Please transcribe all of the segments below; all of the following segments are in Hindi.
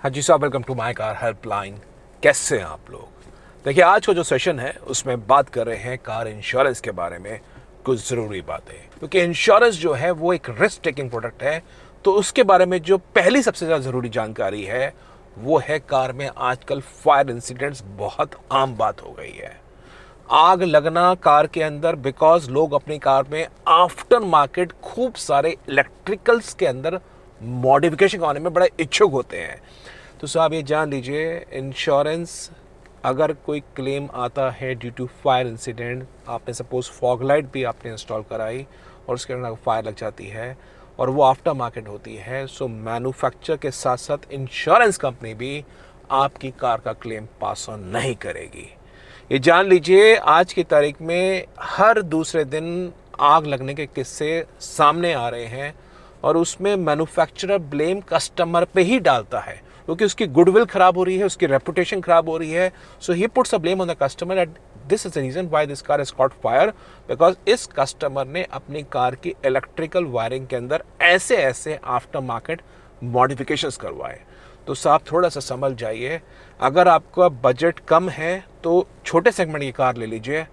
हाँ जी साहब, welcome to my car helpline. कैसे हैं आप लोग? देखिए, आज का जो सेशन है उसमें बात कर रहे हैं कार इंश्योरेंस के बारे में, कुछ ज़रूरी बातें, क्योंकि इंश्योरेंस जो है वो एक रिस्क टेकिंग प्रोडक्ट है। तो उसके बारे में जो पहली सबसे ज़्यादा ज़रूरी जानकारी है वो है, कार में आजकल फायर इंसिडेंट्स बहुत आम बात हो गई है। आग लगना कार के अंदर, बिकॉज लोग अपनी कार में आफ्टर मार्केट खूब सारे इलेक्ट्रिकल्स के अंदर मॉडिफिकेशन करवाने में बड़ा इच्छुक होते हैं। तो साहब, ये जान लीजिए, इंश्योरेंस अगर कोई क्लेम आता है ड्यू टू फायर इंसिडेंट, आपने सपोज फॉग लाइट भी आपने इंस्टॉल कराई और उसके अंदर फायर लग जाती है और वो आफ्टर मार्केट होती है, सो मैन्युफैक्चरर के साथ साथ इंश्योरेंस कंपनी भी आपकी कार का क्लेम पास ऑन नहीं करेगी। ये जान लीजिए, आज की तारीख में हर दूसरे दिन आग लगने के किस्से सामने आ रहे हैं और उसमें मैन्युफैक्चरर ब्लेम कस्टमर पे ही डालता है, क्योंकि उसकी गुडविल खराब हो रही है, उसकी रेपुटेशन खराब हो रही है। So he puts a blame on the customer at this is the reason why this car is caught fire, because इस कस्टमर ने अपनी कार की इलेक्ट्रिकल वायरिंग के अंदर ऐसे ऐसे आफ्टर मार्केट मॉडिफिकेशंस करवाए। तो साहब, थोड़ा सा समझ जाइए। अगर आपका बजट कम है तो छोटे सेगमेंट की कार ले लीजिए,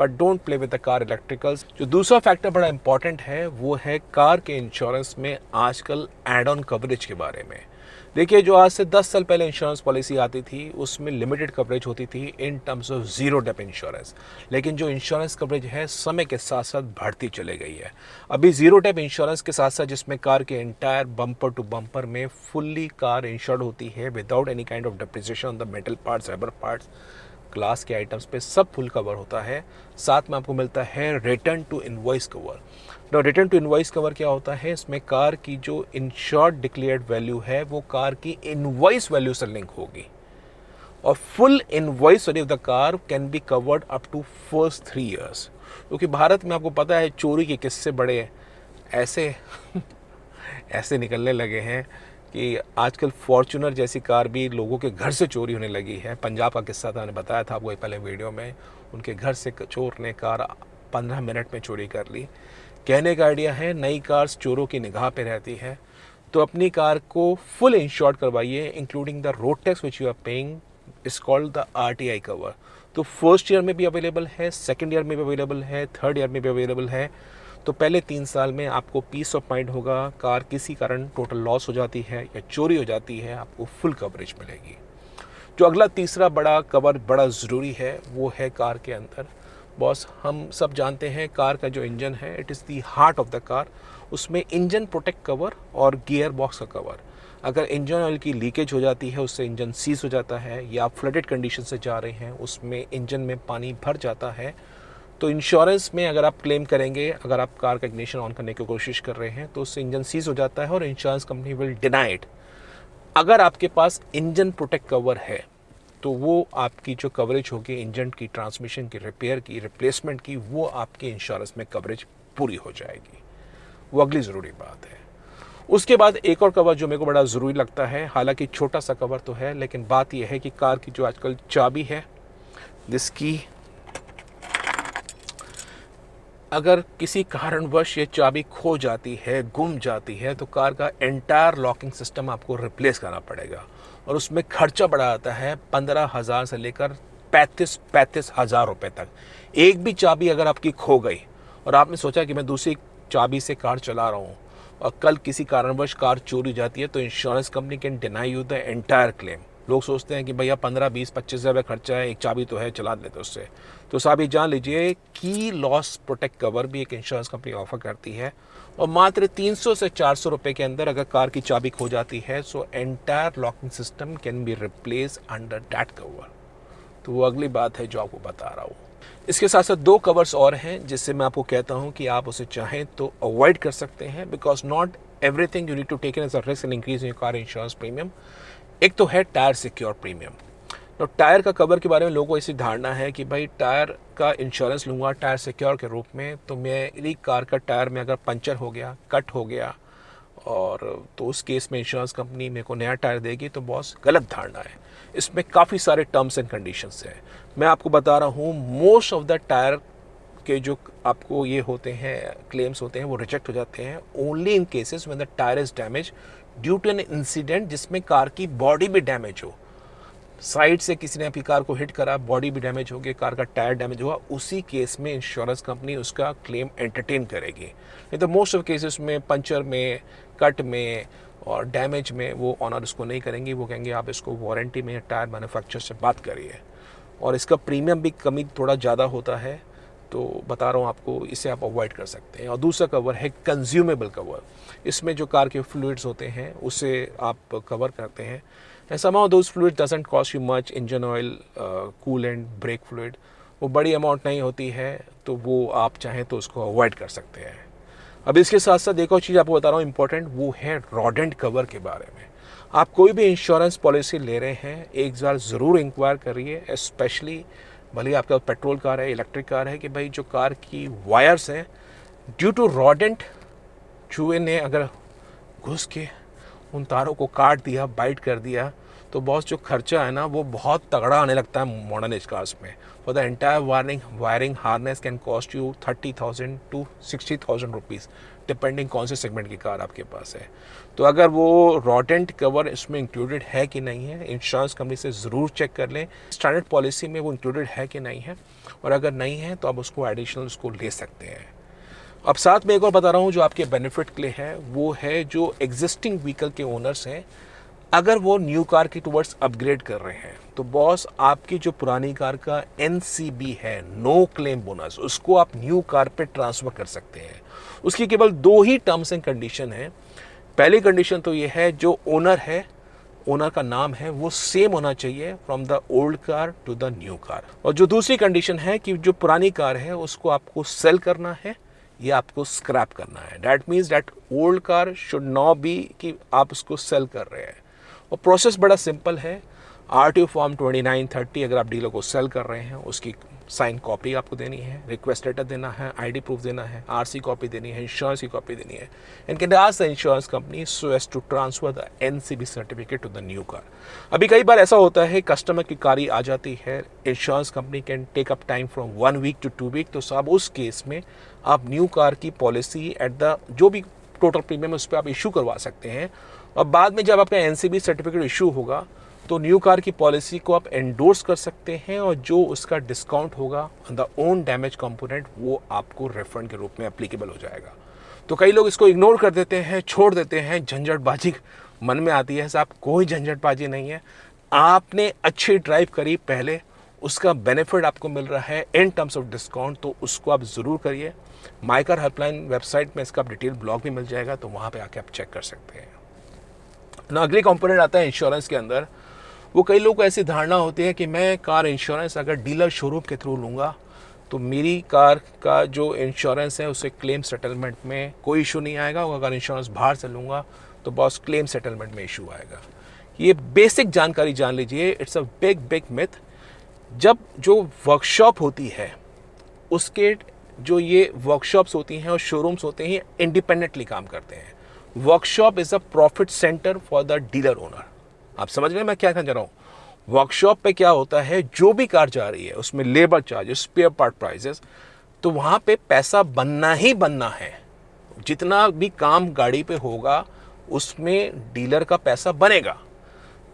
but don't play with the car electricals. जो दूसरा फैक्टर बड़ा इंपॉर्टेंट है वो है कार के इंश्योरेंस में आजकल एड ऑन कवरेज के बारे में। देखिए, जो आज से 10 साल पहले इंश्योरेंस पॉलिसी आती थी उसमें लिमिटेड कवरेज होती थी in terms of zero dep insurance, लेकिन जो इंश्योरेंस कवरेज है समय के साथ साथ बढ़ती चली गई है। अभी जीरो डेप इंश्योरेंस के साथ साथ जिसमें कार के एंटायर बम्पर टू बम्पर में फुल्ली कार इंश्योर्ड होती है without any kind of depreciation on the metal parts, rubber parts, glass के आइटम्स पे सब फुल कवर होता है। साथ में आपको मिलता है रिटर्न टू इनवॉइस कवर। तो रिटर्न टू इनवॉइस कवर क्या होता है? इसमें कार की जो इंश्योर्ड डिक्लेयर्ड वैल्यू है वो कार की इनवॉइस वैल्यू से लिंक होगी और full invoice value of the car can be covered up to first 3 years. क्योंकि भारत में आपको पता है चोरी के किस्से बड़े ऐसे ऐसे निकलने लगे हैं कि आजकल फॉर्च्यूनर जैसी कार भी लोगों के घर से चोरी होने लगी है। पंजाब का किस्सा था, मैंने बताया था आपको पहले वीडियो में। उनके घर से चोर ने कार 15 मिनट में चोरी कर ली। कहने का आइडिया है, नई कार्स चोरों की निगाह पे रहती है, तो अपनी कार को फुल इंश्योर्ड करवाइए, including the road tax which you are paying is called the RTI cover. तो फर्स्ट ईयर में भी अवेलेबल है, सेकेंड ईयर में भी अवेलेबल है, थर्ड ईयर में भी अवेलेबल है। तो पहले 3 साल में आपको पीस ऑफ माइंड होगा, कार किसी कारण टोटल लॉस हो जाती है या चोरी हो जाती है, आपको फुल कवरेज मिलेगी। जो अगला तीसरा बड़ा कवर बड़ा ज़रूरी है वो है कार के अंदर। बॉस, हम सब जानते हैं कार का जो इंजन है it is the heart of the car. उसमें इंजन प्रोटेक्ट कवर और गियर बॉक्स का कवर, अगर इंजन ऑयल की लीकेज हो जाती है उससे इंजन सीज हो जाता है, या आप फ्लडेड कंडीशन से जा रहे हैं उसमें इंजन में पानी भर जाता है, तो इंश्योरेंस में अगर आप क्लेम करेंगे, अगर आप कार का इग्निशन ऑन करने की कोशिश कर रहे हैं तो उससे इंजन सीज हो जाता है और insurance company will deny it. अगर आपके पास इंजन प्रोटेक्ट कवर है तो वो आपकी जो कवरेज होगी इंजन की, ट्रांसमिशन की, रिपेयर की, रिप्लेसमेंट की, वो आपके इंश्योरेंस में कवरेज पूरी हो जाएगी। वो अगली ज़रूरी बात है। उसके बाद एक और कवर जो मेरे को बड़ा ज़रूरी लगता है, हालांकि छोटा सा कवर तो है, लेकिन बात यह है कि कार की जो आजकल चाबी है, जिसकी अगर किसी कारणवश ये चाबी खो जाती है, गुम जाती है, तो कार का एंटायर लॉकिंग सिस्टम आपको रिप्लेस करना पड़ेगा और उसमें खर्चा बढ़ा आता है 15,000 से लेकर 35,000 रुपये तक। एक भी चाबी अगर आपकी खो गई और आपने सोचा कि मैं दूसरी चाबी से कार चला रहा हूँ और कल किसी कारणवश कार चोरी जाती है, तो insurance company can deny you the entire claim. लोग सोचते हैं कि भैया 15, 20, 25 हज़ार खर्चा है, एक चाबी तो है, चला लेते उससे। तो साहब, ये जान लीजिए कि लॉस प्रोटेक्ट कवर भी एक इंश्योरेंस कंपनी ऑफर करती है और मात्र 300 से 400 रुपये के अंदर अगर कार की चाबी खो जाती है, so entire locking system can be replace under that cover. तो वो अगली बात है जो आपको बता रहा हूँ। इसके साथ साथ 2 कवर्स और हैं जिससे मैं आपको कहता हूँ कि आप उसे चाहें तो अवॉइड कर सकते हैं, because not everything you need to take in as a risk and increase in your car insurance premium. एक तो है टायर सिक्योर प्रीमियम। तो टायर का कवर के बारे में लोगों को ऐसी धारणा है कि भाई टायर का इंश्योरेंस लूँगा टायर सिक्योर के रूप में, तो मेरी कार का टायर में अगर पंचर हो गया, कट हो गया, और तो उस केस में इंश्योरेंस कंपनी मेरे को नया टायर देगी, तो बहुत गलत धारणा है। इसमें काफ़ी सारे टर्म्स एंड कंडीशंस हैं। मैं आपको बता रहा हूँ, मोस्ट ऑफ द टायर के जो आपको ये होते हैं क्लेम्स होते हैं वो रिजेक्ट हो जाते हैं only in cases when the tyre is damage due to an incident जिसमें कार की बॉडी भी डैमेज हो, साइड से किसी ने आपकी कार को हिट करा, बॉडी भी डैमेज हो गई, कार का टायर डैमेज हुआ, उसी केस में इंश्योरेंस कंपनी उसका क्लेम एंटरटेन करेगी। नहीं तो मोस्ट ऑफ केसेस में पंचर में, कट में और डैमेज में वो ऑनर उसको नहीं करेंगे। वो कहेंगे आप इसको वारंटी में टायर मैन्युफैक्चरर से बात करिए। और इसका प्रीमियम भी कमी थोड़ा ज़्यादा होता है, तो बता रहा हूँ आपको, इसे आप अवॉइड कर सकते हैं। और दूसरा कवर है कंज्यूमेबल कवर। इसमें जो कार के फ्लूइड्स होते हैं उसे आप कवर करते हैं। And somehow those fluid doesn't cost you much, engine oil, coolant, brake fluid, वो बड़ी अमाउंट नहीं होती है, तो वो आप चाहें तो उसको अवॉइड कर सकते हैं। अब इसके साथ साथ एक और चीज़ आपको बता रहा हूँ इंपॉर्टेंट, वो है रॉडेंट कवर के बारे में। आप कोई भी इंश्योरेंस पॉलिसी ले रहे हैं, एक बार ज़रूर इंक्वायर करिए, स्पेशली भले आपका पेट्रोल कार है, इलेक्ट्रिक कार है, कि भाई जो कार की वायर्स हैं ड्यू टू रॉडेंट, चूहे ने अगर घुस के उन तारों को काट दिया, बाइट कर दिया, तो बॉस जो खर्चा है ना वो बहुत तगड़ा आने लगता है मॉडर्न एज कार्स में। For the entire wiring harness can cost you 30,000 to 60,000 rupees, depending कौन से सेगमेंट की कार आपके पास है। तो अगर वो रॉडेंट कवर इसमें इंक्लूडेड है कि नहीं है, इंश्योरेंस कंपनी से ज़रूर चेक कर लें स्टैंडर्ड पॉलिसी में वो इंक्लूडेड है कि नहीं है, और अगर नहीं है तो आप उसको एडिशनल उसको ले सकते हैं। अब साथ में एक और बता रहा हूँ जो आपके बेनिफिट के लिए है, वो है जो एग्जिस्टिंग व्हीकल के ओनर्स हैं, अगर वो न्यू कार की टुवर्ड्स अपग्रेड कर रहे हैं, तो बॉस आपकी जो पुरानी कार का NCB है, नो क्लेम बोनस, उसको आप न्यू कार पे ट्रांसफ़र कर सकते हैं। उसकी केवल 2 ही टर्म्स एंड कंडीशन है। पहली कंडीशन तो ये है, जो ओनर है, ओनर का नाम है वो सेम होना चाहिए from the old car to the new car. और जो दूसरी कंडीशन है कि जो पुरानी कार है उसको आपको सेल करना है या आपको स्क्रैप करना है। That means that old car should not be कि आप उसको सेल कर रहे हैं। और प्रोसेस बड़ा सिंपल है। RTO फॉर्म 2930 अगर आप डीलर को सेल कर रहे हैं, उसकी साइन कॉपी आपको देनी है, रिक्वेस्ट लेटर देना है, ID प्रूफ देना है, RC कॉपी देनी है, इंश्योरेंस की कॉपी देनी है, and can ask the insurance company so as to transfer the NCB certificate to the new car. अभी कई बार ऐसा होता है कस्टमर की कारी आ जाती है, insurance company can take up time from 1 week to 2 week, तो साहब उस केस में आप न्यू कार की पॉलिसी एट द जो भी टोटल प्रीमियम उस पर आप इशू करवा सकते हैं। और बाद में जब आपका NCB सर्टिफिकेट इशू होगा तो न्यू कार की पॉलिसी को आप एंडोर्स कर सकते हैं, और जो उसका डिस्काउंट होगा on the own damage component वो आपको रिफंड के रूप में एप्लीकेबल हो जाएगा। तो कई लोग इसको इग्नोर कर देते हैं, छोड़ देते हैं, झंझटबाजी मन में आती है। साहब कोई झंझटबाजी नहीं है, आपने अच्छी ड्राइव करी पहले, उसका बेनिफिट आपको मिल रहा है इन टर्म्स ऑफ डिस्काउंट, तो उसको आप ज़रूर करिए। माइकार हेल्पलाइन वेबसाइट में इसका डिटेल ब्लॉग भी मिल जाएगा, तो वहाँ पे आके आप चेक कर सकते हैं ना। अगली कंपोनेंट आता है इंश्योरेंस के अंदर। वो कई लोगों को ऐसी धारणा होती है कि मैं कार इंश्योरेंस अगर डीलर शोरूम के थ्रू लूँगा तो मेरी कार का जो इंश्योरेंस है उसे क्लेम सेटलमेंट में कोई इशू नहीं आएगा, और अगर इंश्योरेंस बाहर से लूँगा तो बॉस क्लेम सेटलमेंट में इशू आएगा। ये बेसिक जानकारी जान लीजिए, इट्स अ बिग मिथ। जब जो वर्कशॉप होती है उसके जो ये वर्कशॉप्स होती हैं और शोरूम्स होते हैं इंडिपेंडेंटली काम करते हैं। Workshop is a profit centre for the dealer owner. आप समझ रहे हैं मैं क्या कहना चाह रहा हूँ। वर्कशॉप पे क्या होता है, जो भी कार जा रही है उसमें labour charges, spare part prices, तो वहाँ पे पैसा बनना ही बनना है। जितना भी काम गाड़ी पे होगा उसमें डीलर का पैसा बनेगा।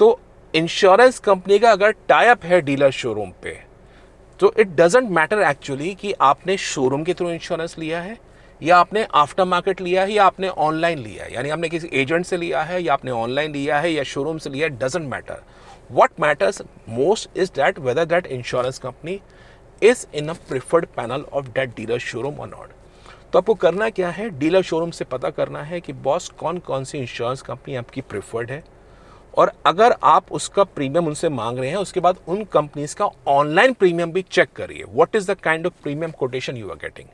तो इंश्योरेंस कंपनी का अगर टाई अप है डीलर शोरूम पे, तो इट डजेंट मैटर एक्चुअली कि आपने शोरूम के थ्रू इंश्योरेंस लिया है या आपने आफ्टर मार्केट लिया है या आपने ऑनलाइन लिया है, यानी आपने किसी एजेंट से लिया है या आपने ऑनलाइन लिया है या शोरूम से लिया है, doesn't matter. What matters most is that whether that insurance company is in a preferred panel of that dealer showroom और नॉट। तो आपको करना क्या है, डीलर शोरूम से पता करना है कि बॉस कौन कौन सी इंश्योरेंस कंपनी आपकी प्रिफर्ड है, और अगर आप उसका प्रीमियम उनसे मांग रहे हैं उसके बाद उन कंपनीज का ऑनलाइन प्रीमियम भी चेक करिए, what is the kind of premium quotation you are getting.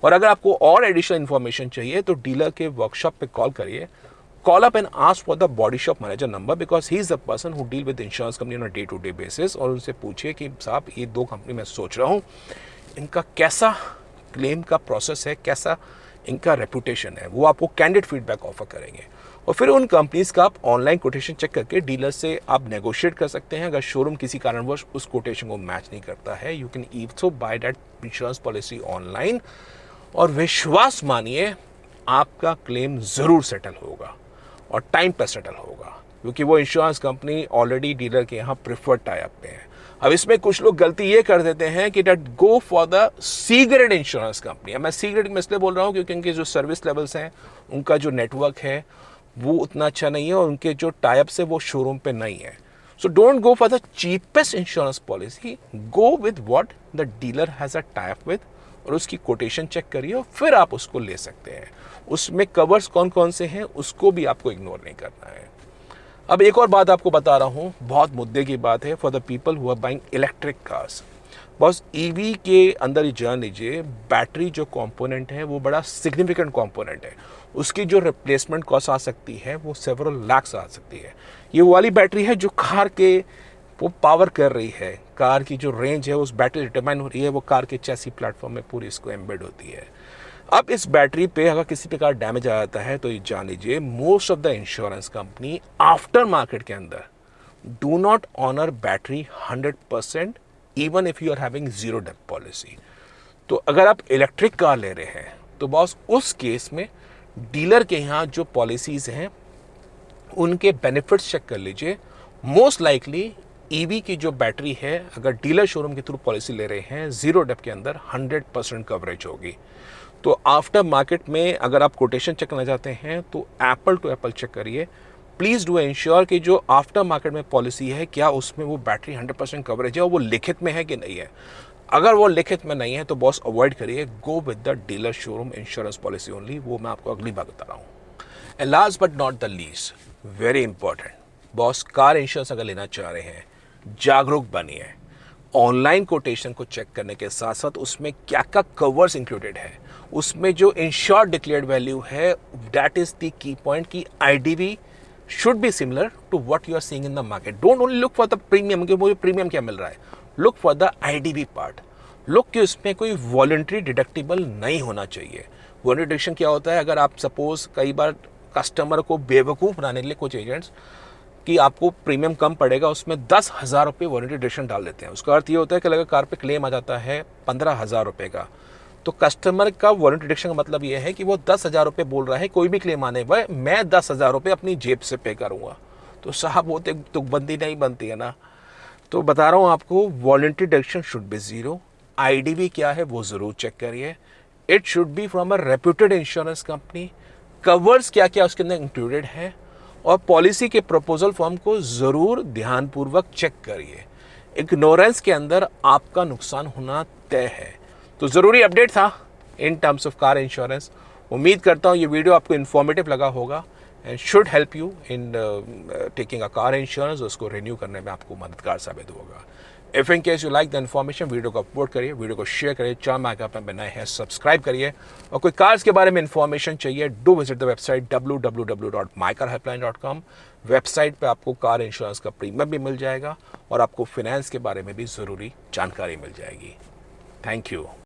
और अगर आपको और एडिशनल इन्फॉर्मेशन चाहिए तो डीलर के वर्कशॉप पे कॉल करिए, call up and ask for the body shop manager number, because he is the person who deal with insurance company on a day to day basis. और उनसे पूछिए कि साहब ये 2 कंपनी मैं सोच रहा हूँ, इनका कैसा क्लेम का प्रोसेस है, कैसा इनका रेपुटेशन है, वो आपको कैंडिड फीडबैक ऑफर करेंगे। और फिर उन कंपनीज का आप ऑनलाइन कोटेशन चेक करके डीलर से आप नेगोशिएट कर सकते हैं। अगर शोरूम किसी कारणवश उस कोटेशन को मैच नहीं करता है, you can also buy that insurance policy online, और विश्वास मानिए आपका क्लेम ज़रूर सेटल होगा। और टाइम पर सेटल होगा, क्योंकि वो इंश्योरेंस कंपनी ऑलरेडी डीलर के यहाँ प्रिफर्ड टाई अप पे है। अब इसमें कुछ लोग गलती ये कर देते हैं कि that go for the C grade insurance company. मैं सी ग्रेड में इसलिए बोल रहा हूँ क्योंकि उनके जो सर्विस लेवल्स हैं, उनका जो नेटवर्क है वो उतना अच्छा नहीं है, और उनके जो टाइप्स है वो शोरूम पे नहीं है। So don't go for the cheapest insurance policy, go with what the dealer has a type with, और उसकी कोटेशन चेक करिए और फिर आप उसको ले सकते हैं। उसमें कवर्स कौन कौन से हैं उसको भी आपको इग्नोर नहीं करना है। अब एक और बात आपको बता रहा हूँ, बहुत मुद्दे की बात है for the people who are buying electric cars. बस ईवी के अंदर ही जान लीजिए, बैटरी जो कंपोनेंट है वो बड़ा सिग्निफिकेंट कंपोनेंट है। उसकी जो रिप्लेसमेंट कॉस्ट आ सकती है वो सेवरल लैक्स आ सकती है। ये वो वाली बैटरी है जो कार के वो पावर कर रही है, कार की जो रेंज है उस बैटरी डिटरमाइन हो रही है, वो कार के चैसी प्लेटफॉर्म में पूरी इसको एम्बेड होती है। अब इस बैटरी पे अगर किसी प्रकार डैमेज आ जाता है तो ये जान लीजिए, most of the insurance company after market के अंदर do not honour battery 100%, even if you are having zero depth policy. तो अगर आप इलेक्ट्रिक कार ले रहे हैं तो बॉस उस केस में डीलर के यहाँ जो पॉलिसीज हैं उनके बेनिफिट्स चेक कर लीजिए। मोस्ट लाइकली ईवी की जो बैटरी है, अगर डीलर शोरूम के थ्रू पॉलिसी ले रहे हैं, जीरो डेप्थ के अंदर 100% कवरेज होगी। तो आफ्टर मार्केट में अगर आप कोटेशन चेक करना चाहते हैं तो एप्पल टू एप्पल चेक करिए। प्लीज़ डू इंश्योर कि जो आफ्टर मार्केट में पॉलिसी है क्या उसमें वो बैटरी 100% कवरेज है और वो लिखित में है कि नहीं है। अगर वो लिखित में नहीं है तो बॉस अवॉइड करिए, go with the dealer showroom insurance policy only. वो मैं आपको अगली बार बता रहा हूँ। And last but not the least, very important boss, car insurance अगर लेना चाह रहे हैं, जागरूक बनिए। ऑनलाइन कोटेशन को चेक करने के साथ साथ उसमें क्या क्या कवर्स इंक्लूडेड है, उसमें जो इंश्योर्ड डिक्लेयर्ड वैल्यू है, that is the key point की IDV should be similar to what you are seeing in the market. Don't only look for the premium कि मुझे प्रीमियम क्या मिल रहा है, look for the IDV part. Look कि उसमें कोई वॉलंटरी डिडक्टिबल नहीं होना चाहिए। वॉलंटरी डिडक्शन क्या होता है, अगर आप सपोज कई बार कस्टमर को बेवकूफ़ बनाने के लिए कुछ एजेंट्स कि आपको प्रीमियम कम पड़ेगा उसमें 10,000 रुपये वारंटी डिडक्शन डाल देते हैं। उसका अर्थ ये होता है कि अगर कार पे क्लेम आ जाता है 15,000 रुपये का, तो कस्टमर का वारंटी डिडक्शन का मतलब ये है कि वो 10,000 रुपये बोल रहा है, कोई भी क्लेम आने पर मैं 10,000 रुपये अपनी जेब से पे करूँगा। तो साहब वो तो तुकबंदी नहीं बनती है ना। तो बता रहा हूँ आपको, warranty deduction should be zero. IDV क्या है वो ज़रूर चेक करिए। It should be from a reputed insurance company. Covers क्या क्या उसके अंदर इंक्लूडेड है, और पॉलिसी के प्रपोजल फॉर्म को ज़रूर ध्यानपूर्वक चेक करिए। इग्नोरेंस के अंदर आपका नुकसान होना तय है। तो ज़रूरी अपडेट था इन टर्म्स ऑफ कार इंश्योरेंस। उम्मीद करता हूँ ये वीडियो आपको इन्फॉर्मेटिव लगा होगा and should help you in taking a car insurance. उसको रिन्यू करने में आपको मददगार साबित होगा। If in case you like the information, video को अपलोड करिए, वीडियो को शेयर करिए, चैनल में आप नए हैं सब्सक्राइब करिए, और कोई कार्स के बारे में इन्फॉर्मेशन चाहिए do visit the website www.mycarhelpline.com। Website पे आपको कार इंश्योरेंस का प्रीमियम भी मिल जाएगा और आपको फाइनेंस के बारे में भी ज़रूरी जानकारी मिल जाएगी। Thank you.